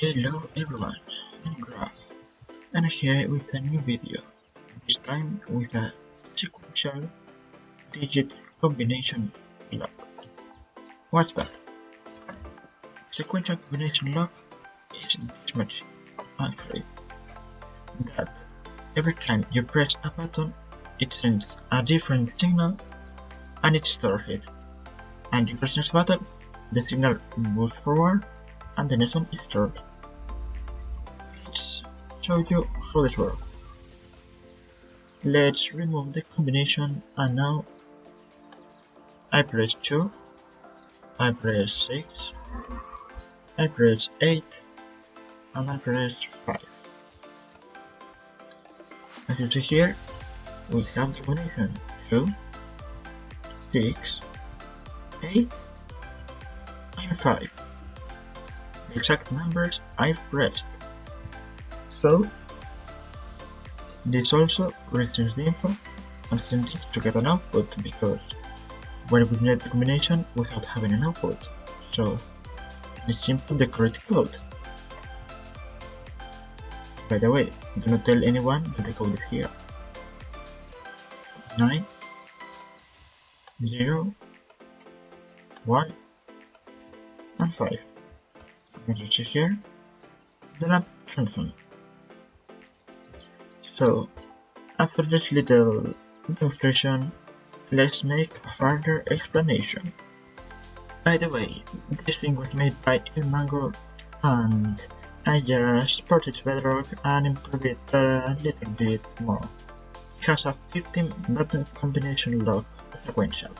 Hello everyone, I'm Graph, and I'm here with a new video, this time with a sequential digit combination lock. What's that? Sequential combination lock is this much actually, that every time you press a button, it sends a different signal and it stores it, and you press the next button, the signal moves forward and the next one is stored. Let's show you how this works. Let's remove the combination, and now I press 2, I press 6, I press 8, and I press 5. As you see here, we have the combination 2, 6, 8, and 5. The exact numbers I've pressed. So, this also returns the info and sends it to get an output, because why would you need the combination without having an output? So, let's input the correct code. By the way, do not tell anyone that the code is here. 9, 0, 1, and 5. As you see here, the lamp turns on. So, after this little demonstration, let's make a further explanation. By the way, this thing was made by Mango, and I just ported Bedrock and improved it a little bit more. It has a 15 button combination lock sequential,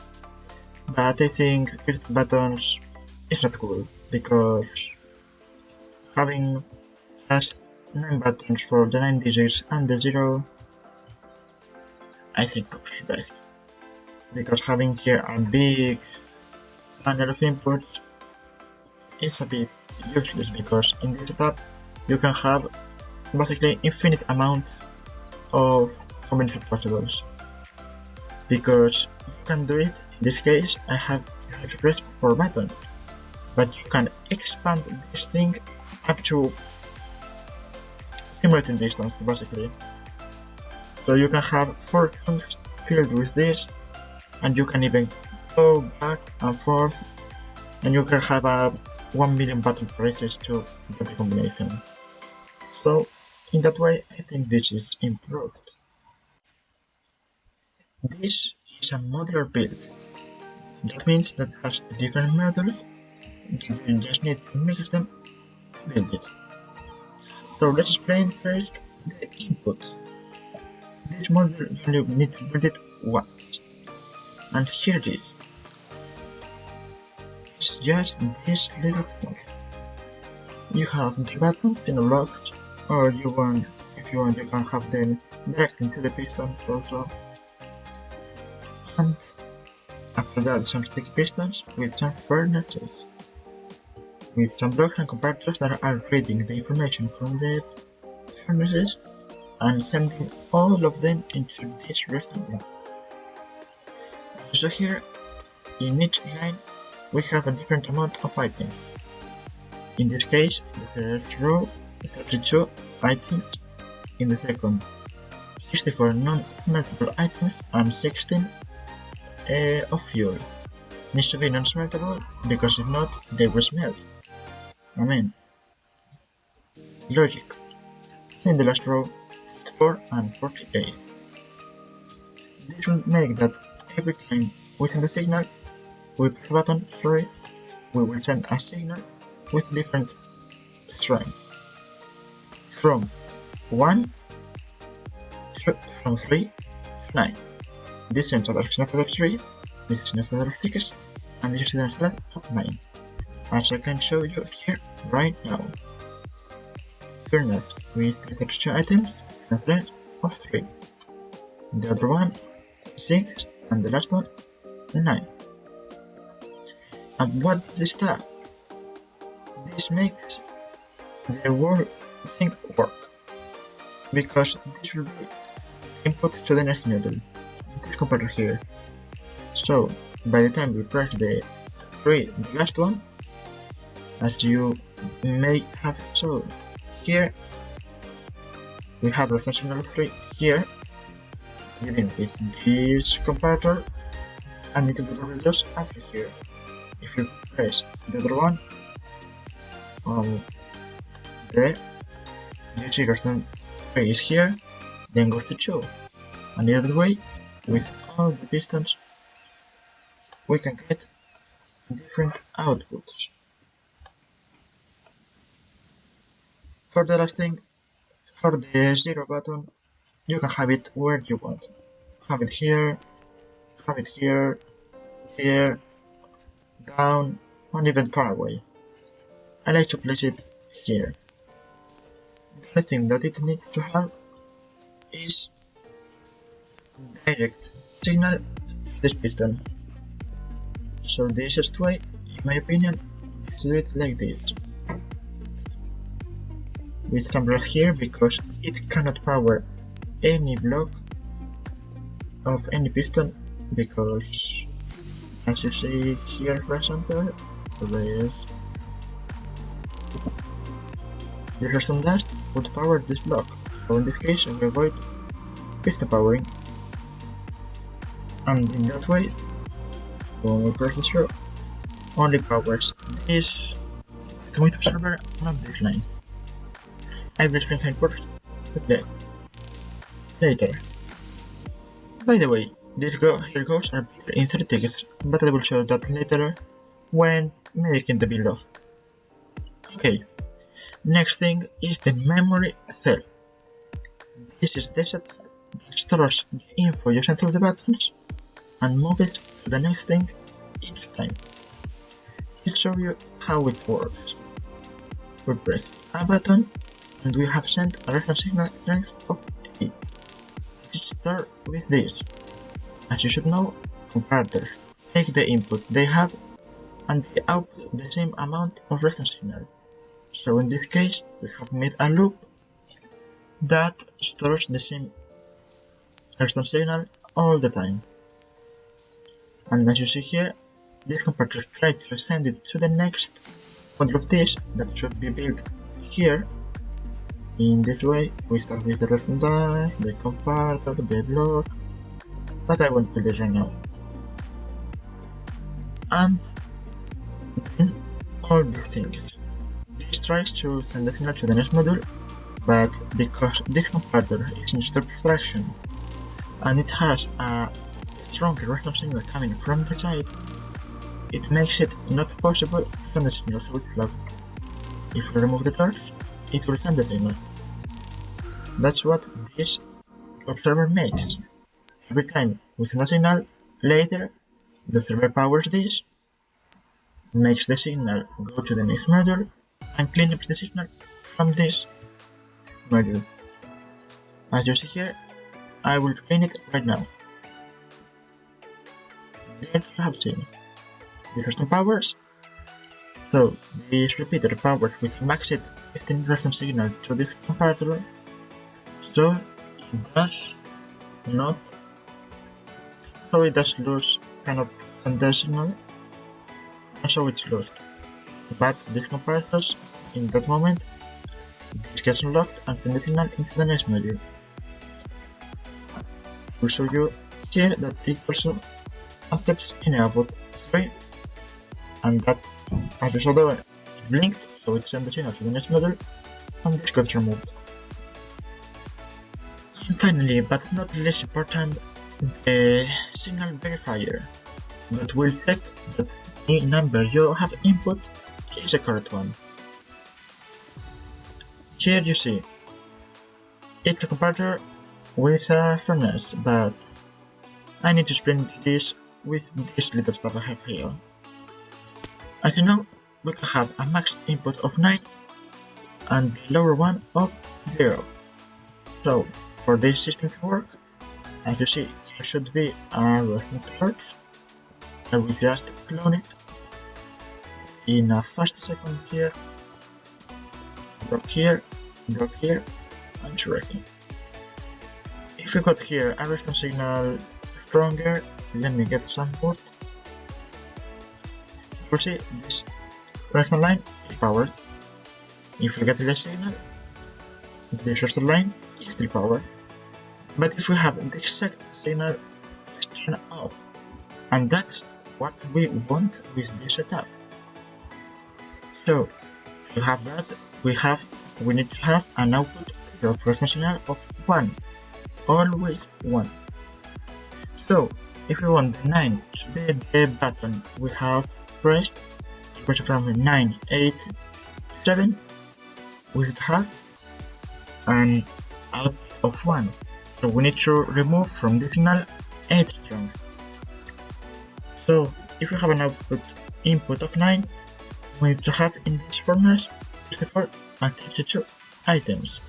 but I think 15 buttons is not cool, because having just 9 buttons for the 9 digits and the 0, I think looks best, because having here a big panel of inputs, it's a bit useless, because in this setup you can have basically infinite amount of combination possibles, because you can do it. In this case I have to press 4 buttons, but you can expand this thing up to simulating distance basically. So you can have 4 chunks filled with this, and you can even go back and forth, and you can have a 1 million button presses to get the combination. So in that way I think this is improved. This is a modular build. That means that it has different modules, you just need to mix them to build it. So let's explain first the inputs. This module you only need to build it once, and here it is. It's just this little function. You have the buttons in blocks, or if you want you can have them direct into the pistons also. And after that, some sticky pistons with some furnaces, with some blocks and comparators that are reading the information from the furnaces and sending all of them into this rectangle. So here, in each line, we have a different amount of items. In this case, the first row, 32 items, in the second, 64 non-smeltable items, and 16 of fuel. Needs to be non-smeltable, because if not, they will smelt. I mean, logic. In the last row, 4 and 48. This will make that every time we send a signal, we press a button, we will send a signal with different strengths. From 1, from 3 to 9. This sends a direction of 3, this is another of 6, and this is the direction of 9. As I can show you here right now. Furnace with the 32 items and a thread of 3. The other one 6, and the last one 9. And what does this do? This makes the whole thing work, because this will be input to the next module, this comparator here. So by the time we press the 3, the last one, as you may have. So here we have redstone signal 3 here, giving with this comparator, and it will reduce up to here. If you press the other one there, you see redstone 3 is here, then goes to 2. And the other way, with all the pistons, we can get different outputs. For the last thing, for the 0 button, you can have it where you want. Have it here, here, down, and even far away. I like to place it here. The only thing that it needs to have is direct signal to this piston. So the easiest way, in my opinion, is to do it like this. With some block here, because it cannot power any block of any piston, because as you see here, for example, the redstone dust would power this block, so in this case we avoid piston powering, and in that way, when we press this row, only powers this commit server, not this line. I will explain how it works later. By the way, here goes are in 30 tickets, but I will show that later when making the build off. Okay, next thing is the memory cell. This is the set that stores the info you send through the buttons and moves it to the next thing each time. I'll show you how it works. We press a button and we have sent a reference signal strength of 8. Let's start with this. As you should know, comparators take the input they have and they output the same amount of reference signal. So in this case, we have made a loop that stores the same redstone signal all the time. And as you see here, this comparator tries to send it to the next module of this that should be built here. In this way, we start with the redstone die, the comparator, the block, but I won't build it right now. And then all the things. This tries to send the signal to the next module, but because this comparator is in step extraction and it has a strong redstone signal coming from the side, it makes it not possible to send the signal, so it's blocked. If we remove the torch, it will send the signal. That's what this observer makes. Every time we send a signal, later the observer powers this, makes the signal go to the next module, and cleans up the signal from this module. As you see here, I will clean it right now. There you have seen the redstone powers. So this repeater powers with maxed 15 redstone signal to this comparator, so it does not, so it does lose, cannot send the signal, and so it's lost. But these comparators, in that moment, this gets unlocked and send the signal into the next module. We'll show you here that it also accepts any output 3, and that, as you saw there, it blinked, so it sent the signal to the next module, and this got removed. And finally, but not less important, the signal verifier that will check that the number you have input is the correct one. Here you see it's a comparator with a furnace, but I need to explain this with this little stuff I have here. As you know, we can have a maxed input of 9 and the lower one of 0. So for this system to work, as you see, here should be a redstone torch. I will just clone it in a fast second here, block here, and it's working. If we got here a redstone signal stronger, let me get some port. You will see this redstone line is powered, If we get less signal, the source line is still powered. But if we have the exact signal, it's turned off. And that's what we want with this setup. So to have that, we need to have an output of response signal of 1, always 1. So if we want the 9 to be the button we have pressed, from 9, 8, 7, we should have an output of 1. So we need to remove from the signal 8 strength. So if we have an output input of 9, we need to have in this furnace 64 and 32 items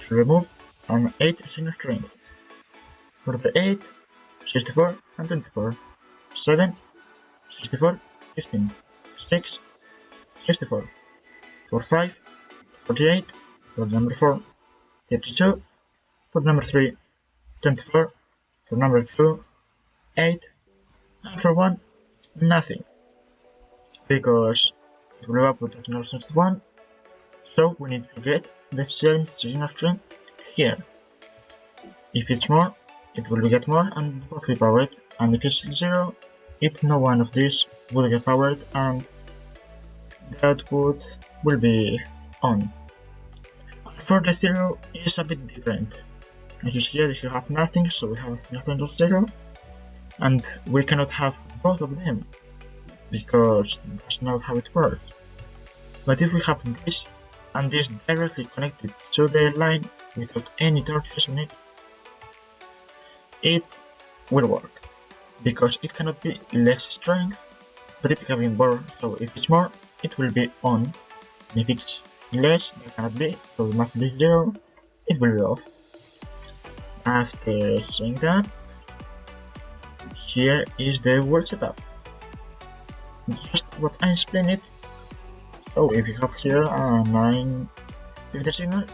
to remove an 8 signal strength. For the 8, 64 and 24, 7, 64, 16, 6, 64, for 5, 48, for number 4, 32, for number 3, 24, for number 2, 8, and for 1, nothing, because it will output at 1, so we need to get the same signal strength here. If it's more, it will get more and both be powered, and if it's 0, no one of these will get powered and the output will be on. For the 0 is a bit different. As you see here, you have nothing, so we have nothing of 0, and we cannot have both of them because that's not how it works. But if we have this and this directly connected to the line without any torches on it, it will work, because it cannot be less strength, but it can be more, so if it's more, it will be on, and if it's less, it cannot be, so it must be 0, it will be off. After saying that, here is the word setup. Just what I explained it. So if you have here a 9 with the signal,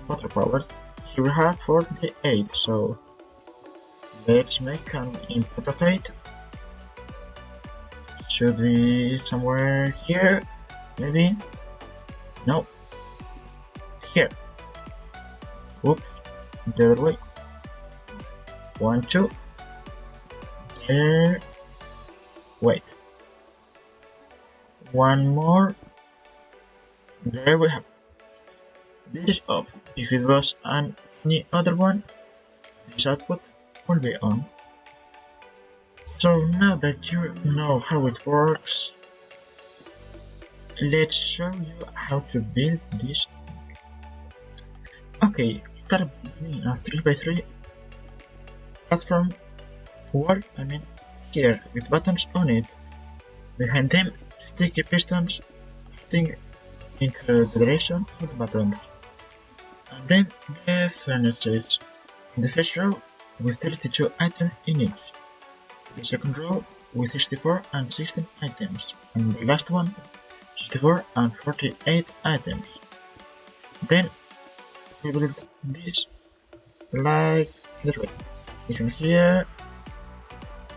water powered, here we have for the 8, so let's make an input of 8. Should be somewhere here, maybe? No. Here. Oops, the other way. 1, 2. There. Wait. One more. There we have. This is off. If it was any other one, this output will be on. So now that you know how it works, let's show you how to build this thing. Okay, start building a 3x3 platform wall, here, with buttons on it. Behind them, sticky pistons pointing into the direction of the buttons. And then the furnaces. In the first row, with 32 items in each. The second row with 64 and 16 items, and the last one 64 and 48 items. Then we build this like this way. This one here,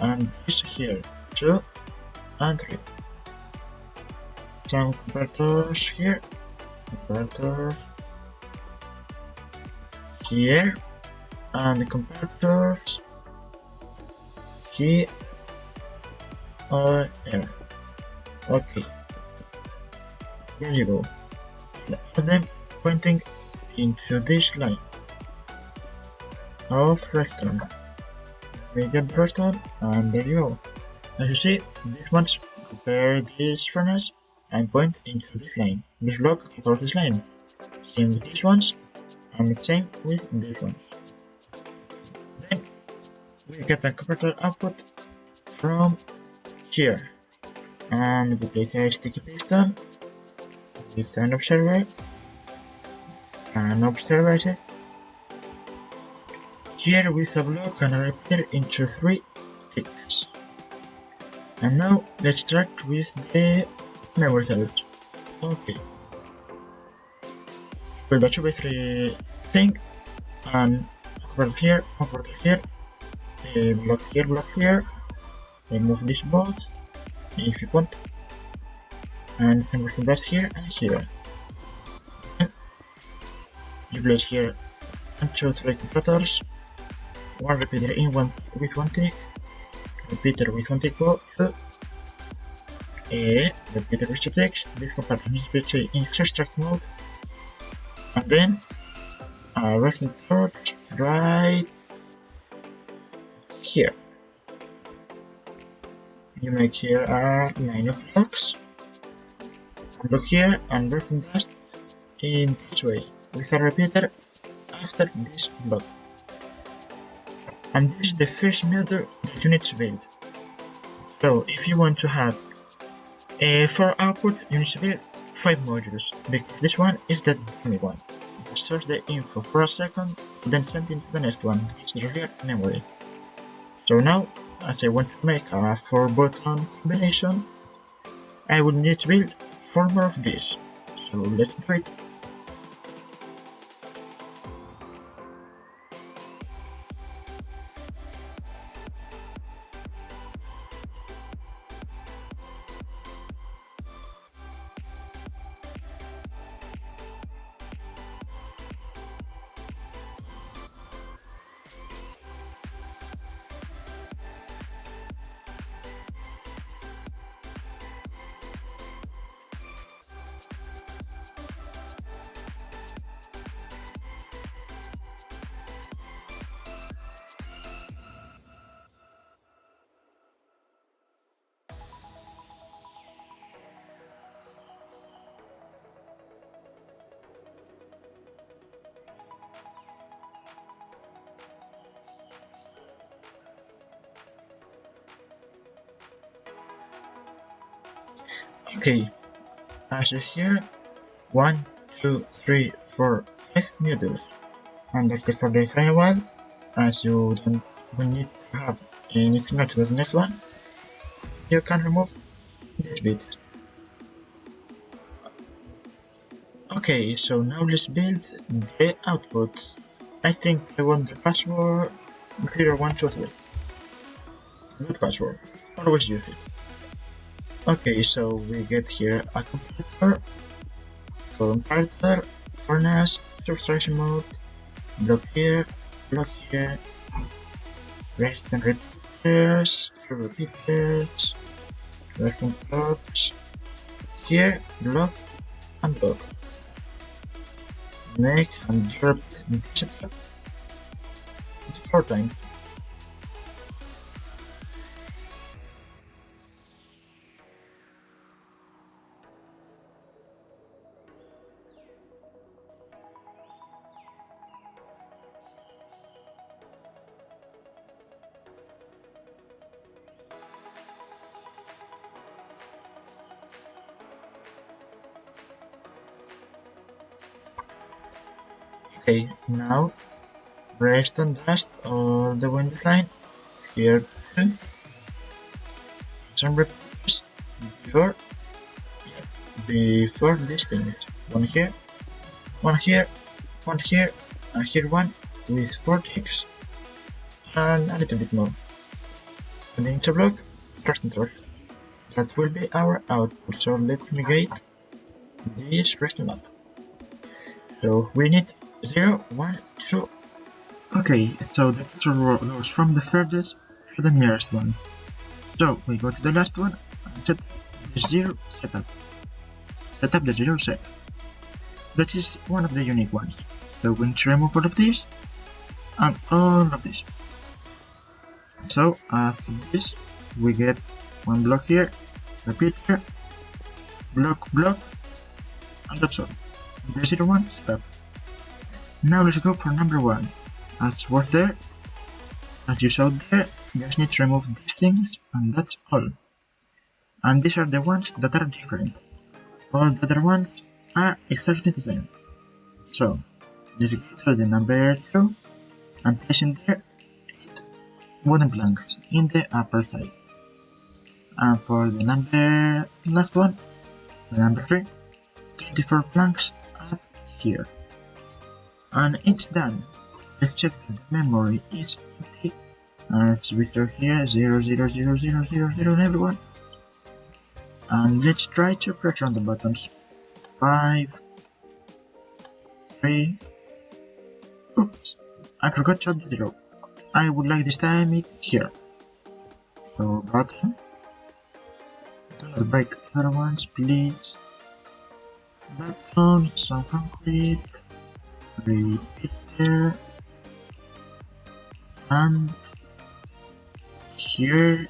and this here, 2 and 3. Some converters here, converters here, and the converters here or here. Okay, there you go. All of them pointing into this line of redstone. We get redstone, and there you go. As you see, these ones compare this furnace and point into this line. This block across this line. Same with these ones, and the same with this one. Then we get a converter output from here, and we place a sticky piston with an observer. Here with a block and a repeater into 3 thickness. And now let's start with the memory cells. Okay. Build a 2x3 thing, and convert here, block here, remove this both if you want, and convert that here and here. You place here 1, 2, 3 computers, one repeater in one with one tick, repeater with one tick both, repeater with 2 ticks, this computer needs to be in extract mode, and then a resting torch right here. You make here a line of blocks, block here, and resting dust in this way, with a repeater after this block. And this is the first module that you need to build. So if you want to have for output, you need to build 5 modules, because this one is the dummy one. It stores the info for a second, then send it to the next one, it's the real memory. So now, as I want to make a 4-button combination, I will need to build 4 more of these. So let's do it. Okay, as you hear, 1, 2, 3, 4, 5 modules, and that's for the final one. As you don't need to have any connect to the next one, you can remove this bit. Okay, so now let's build the output. I think I want the password 0123. Good password, always use it. Okay, so we get here a comparator, furnace, subtraction mode, block here, rest and repeaters, rest and blocks, here, block and block. Make and drop this 4 times. Okay, now rest and dust all the way in the line. Here too. Some repeaters before these things. One here, and here one with 4 ticks. And a little bit more. Continue to block, trust and torch. That will be our output, so let me get this resting up. So we need 0, 1, 2. Okay, so the picture goes from the furthest to the nearest one. So we go to the last one and set the 0 setup. Set up the 0 set. That is one of the unique ones. So we need to remove all of these and all of this. So after this we get one block here, repeater, block, and that's all. The 0, 1 setup. Now let's go for number 1. That's what there. As you saw there, you just need to remove these things and that's all. And these are the ones that are different. All the other ones are exactly the same. So let's go to the number 2 and place in there 8 wooden planks in the upper side. And for the last one, the number 3, 24 planks up here. And it's done. Let's check that the memory is empty. Let's restore here 0, 0, 0, 0, 0, 0 on everyone. And let's try to press on the buttons. 5, 3, Oops, I forgot to add the zero. I would like this time it here. So button. Do not break the other ones, please. Button, some concrete. Repeat there. And here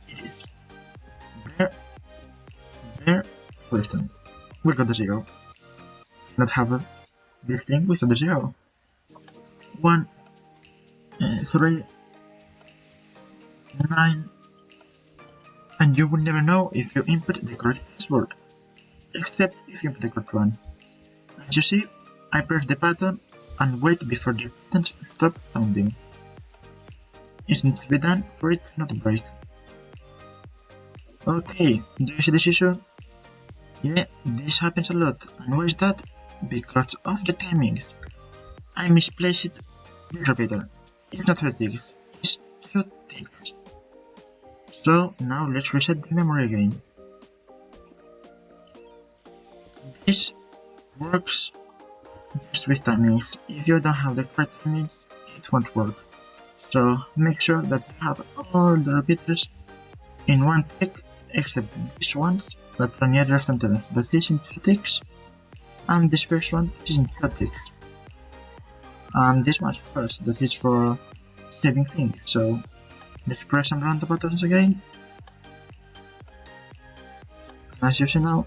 it is. There, for instance. We got the zero. Not have this thing without the zero. 1, 3, 9, and you will never know if you input the correct password, except if you input the correct one. As you see, I press the button and wait before the buttons stop sounding. It needs to be done for it not to break. Okay, do you see this issue? Yeah, this happens a lot, and why is that? Because of the timing. I misplaced the repeater. It's not 3 ticks, it's 2 ticks. So now let's reset the memory again. This works best with timings. If you don't have the correct timing, it won't work. So make sure that you have all the repeaters in 1 tick, except this one that are near the center, that is in 2 ticks, and this first one that is in 2 ticks. And this one first, that is for saving things. So let's press and run the buttons again. And as you see now,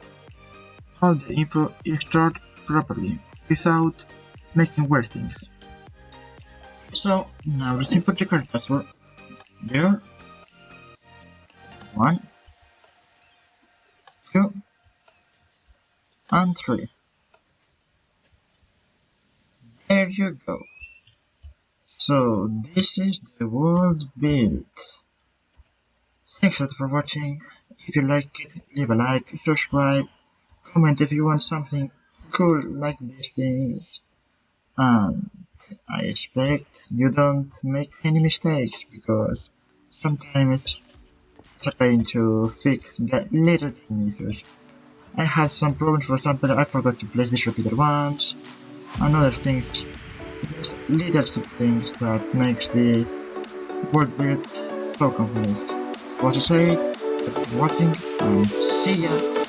all the info is stored properly, without making weird things. So now let's input the correct password. There. 1, 2, and 3. There you go. So this is the world built. Thanks a lot for watching. If you like it, leave a like, subscribe, comment if you want something cool like these things. And I expect you don't make any mistakes, because sometimes it's a pain to fix the little issues. I had some problems, for example, I forgot to place this repeater once, and other things. Just little things that makes the world build so complete. What to say, thank you for watching, and see ya!